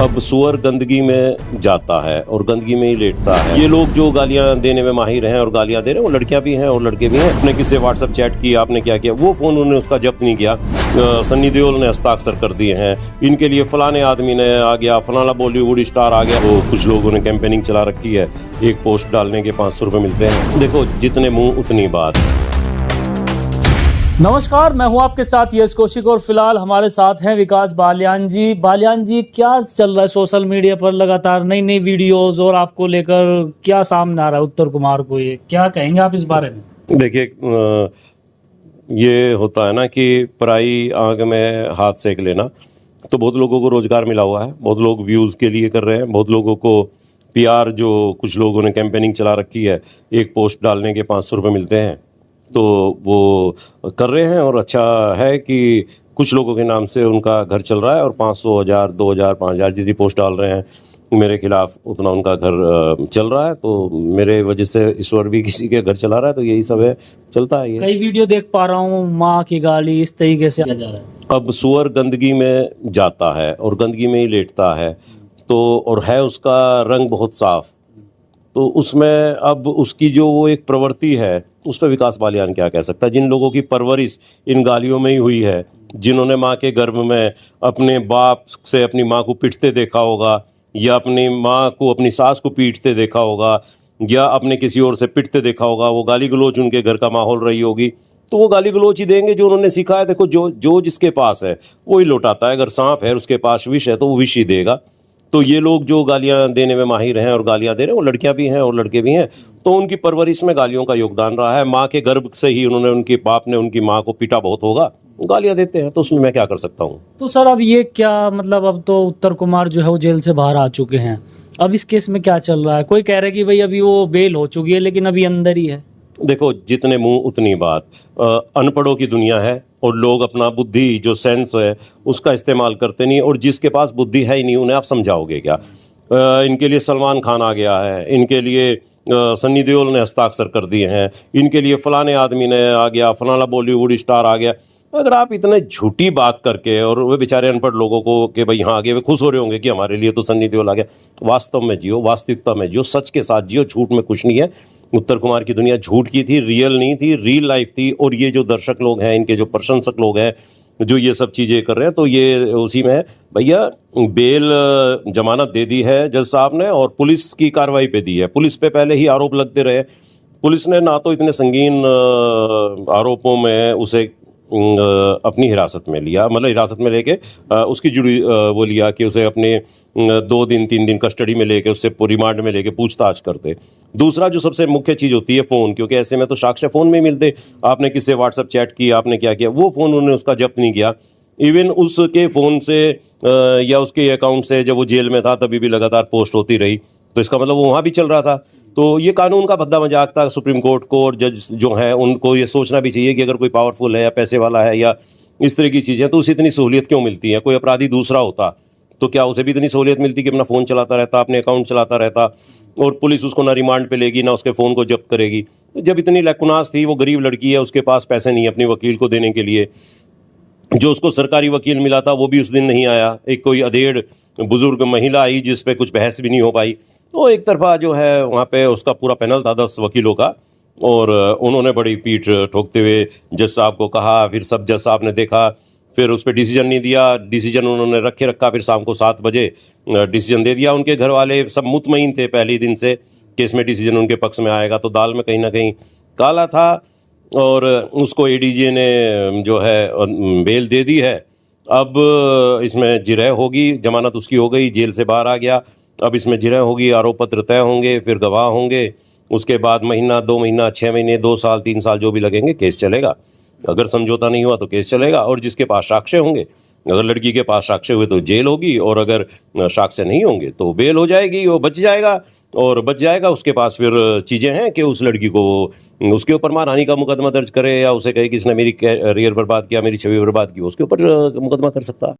अब सुअर गंदगी में जाता है और गंदगी में ही लेटता है। ये लोग जो गालियां देने में माहिर हैं और गालियां दे रहे हैं वो लड़कियां भी हैं और लड़के भी हैं। आपने किससे व्हाट्सएप चैट किया, आपने क्या किया, वो फोन उन्होंने उसका जब्त नहीं किया। सन्नी देओल ने हस्ताक्षर कर दिए हैं, इनके लिए फलाने आदमी ने आ गया, फलाना बॉलीवुड स्टार आ गया। तो कुछ लोगों ने कैंपेनिंग चला रखी है, एक पोस्ट डालने के 500 रुपए मिलते हैं। देखो, जितने मुंह उतनी बात। नमस्कार, मैं हूं आपके साथ यश कौशिक और फिलहाल हमारे साथ हैं विकास बालियान जी। बालियान जी, क्या चल रहा है सोशल मीडिया पर? लगातार नई नई वीडियोस और आपको लेकर क्या सामने आ रहा है उत्तर कुमार को? ये क्या कहेंगे आप इस बारे में? देखिए, ये होता है ना कि पराई आग में हाथ सेक लेना। तो बहुत लोगों को रोजगार मिला हुआ है, बहुत लोग व्यूज़ के लिए कर रहे हैं, बहुत लोगों को पीआर, जो कुछ लोगों ने कैंपेनिंग चला रखी है, एक पोस्ट डालने के 500 रुपये मिलते हैं, तो वो कर रहे हैं। और अच्छा है कि कुछ लोगों के नाम से उनका घर चल रहा है और 500, 1000, 2000, 5000 जितनी पोस्ट डाल रहे हैं मेरे खिलाफ, उतना उनका घर चल रहा है। तो मेरे वजह से ईश्वर भी किसी के घर चला रहा है, तो यही सब है, चलता है ये। कई वीडियो देख पा रहा हूँ, माँ की गाली इस तरीके से किया जा रहा है। अब सुअर गंदगी में जाता है और गंदगी में ही लेटता है, तो और है उसका रंग बहुत साफ, तो उसमें अब उसकी जो वो एक प्रवृत्ति है, उस पर विकास बालियान क्या कह सकता है? जिन लोगों की परवरिश इन गालियों में ही हुई है, जिन्होंने माँ के गर्भ में अपने बाप से अपनी माँ को पीटते देखा होगा, या अपनी माँ को अपनी सास को पीटते देखा होगा, या अपने किसी और से पिटते देखा होगा, वो गाली गलौज उनके घर का माहौल रही होगी, तो वो गाली गलौज ही देंगे जो उन्होंने सीखा है। देखो, जो जिसके पास है वो ही लौटाता है। अगर सांप है, उसके पास विष है, तो वो विष ही देगा। तो ये लोग जो गालियां देने में माहिर हैं और गालियां दे रहे हैं, वो लड़कियां भी हैं और लड़के भी हैं। तो उनकी परवरिश में गालियों का योगदान रहा है। माँ के गर्भ से ही उन्होंने, उनके बाप ने उनकी माँ को पीटा बहुत होगा, गालियां देते हैं, तो उसमें मैं क्या कर सकता हूँ? तो सर, अब ये क्या मतलब, अब तो उत्तर कुमार जो है वो जेल से बाहर आ चुके हैं, अब इस केस में क्या चल रहा है? कोई कह रहा है कि भाई अभी वो बेल हो चुकी है, लेकिन अभी अंदर ही है। देखो, जितने मुंह उतनी बात। अनपढ़ों की दुनिया है और लोग अपना बुद्धि, जो सेंस है, उसका इस्तेमाल करते नहीं। और जिसके पास बुद्धि है ही नहीं, उन्हें आप समझाओगे क्या? इनके लिए सलमान खान आ गया है, इनके लिए सन्नी देओल ने हस्ताक्षर कर दिए हैं, इनके लिए फलाने आदमी ने आ गया, फलाना बॉलीवुड स्टार आ गया। अगर आप इतने झूठी बात करके, और वे बेचारे अनपढ़ लोगों को कि भाई यहाँ आगे, वे खुश हो रहे होंगे कि हमारे लिए तो सन्नी देओल आ गया। वास्तव में जियो, वास्तविकता में जियो, सच के साथ जियो, झूठ में कुछ नहीं है। उत्तर कुमार की दुनिया झूठ की थी, रियल नहीं थी, रियल लाइफ थी। और ये जो दर्शक लोग हैं, इनके जो प्रशंसक लोग हैं, जो ये सब चीज़ें कर रहे हैं, तो ये उसी में है। भैया, बेल जमानत दे दी है जज साहब ने, और पुलिस की कार्रवाई पे दी है। पुलिस पे पहले ही आरोप लगते रहे। पुलिस ने ना तो इतने संगीन आरोपों में उसे अपनी हिरासत में लिया, मतलब हिरासत में लेके उसकी जुड़ी वो लिया कि उसे अपने 2 दिन 3 दिन कस्टडी में लेके, उससे रिमांड में लेके पूछताछ करते। दूसरा जो सबसे मुख्य चीज़ होती है, फ़ोन, क्योंकि ऐसे में तो साक्ष्य फ़ोन में ही मिलते। आपने किससे व्हाट्सएप चैट किया, आपने क्या किया, वो फ़ोन उन्होंने उसका जब्त नहीं किया। इवन उसके फ़ोन से या उसके अकाउंट से जब वो जेल में था तभी भी लगातार पोस्ट होती रही, तो इसका मतलब वो वहाँ भी चल रहा था। तो ये कानून का भद्दा मजाक था। सुप्रीम कोर्ट को और जज जो हैं, उनको ये सोचना भी चाहिए कि अगर कोई पावरफुल है या पैसे वाला है या इस तरह की चीज़ें, तो उसे इतनी सहूलियत क्यों मिलती है? कोई अपराधी दूसरा होता तो क्या उसे भी इतनी सहूलियत मिलती कि अपना फ़ोन चलाता रहता, अपने अकाउंट चलाता रहता, और पुलिस उसको ना रिमांड पे लेगी, ना उसके फ़ोन को जब्त करेगी? जब इतनी लकुनास थी, वो गरीब लड़की है, उसके पास पैसे नहीं है अपने वकील को देने के लिए। जो उसको सरकारी वकील मिला था, वो भी उस दिन नहीं आया। एक कोई अधेड़ बुजुर्ग महिला आई जिस पे कुछ बहस भी नहीं हो पाई। तो एक तरफा जो है, वहाँ पे उसका पूरा पैनल था 10 वकीलों का, और उन्होंने बड़ी पीठ ठोकते हुए जज साहब को कहा। फिर सब जज साहब ने देखा, फिर उस पर डिसीजन नहीं दिया। डिसीजन उन्होंने रखा। फिर शाम को 7 बजे डिसीजन दे दिया। उनके घर वाले सब मुतमईन थे पहले ही दिन से कि इसमें डिसीजन उनके पक्ष में आएगा। तो दाल में कहीं ना कहीं काला था, और उसको एडीजे ने जो है बेल दे दी है। अब इसमें जिरह होगी, जमानत उसकी हो गई, जेल से बाहर आ गया। अब इसमें जिरह होगी, आरोप पत्र तय होंगे, फिर गवाह होंगे, उसके बाद महीना, 2 महीना, 6 महीने, 2 साल, 3 साल जो भी लगेंगे, केस चलेगा। अगर समझौता नहीं हुआ तो केस चलेगा, और जिसके पास साक्ष्य होंगे, अगर लड़की के पास साक्ष्य हुए तो जेल होगी, और अगर साक्ष्य नहीं होंगे तो बेल हो जाएगी, वो बच जाएगा। और बच जाएगा, उसके पास फिर चीज़ें हैं कि उस लड़की को उसके ऊपर मानहानि का मुकदमा दर्ज करे, या उसे कहे कि इसने मेरी करियर बर्बाद किया, मेरी छवि बर्बाद की, उसके ऊपर मुकदमा कर सकता है।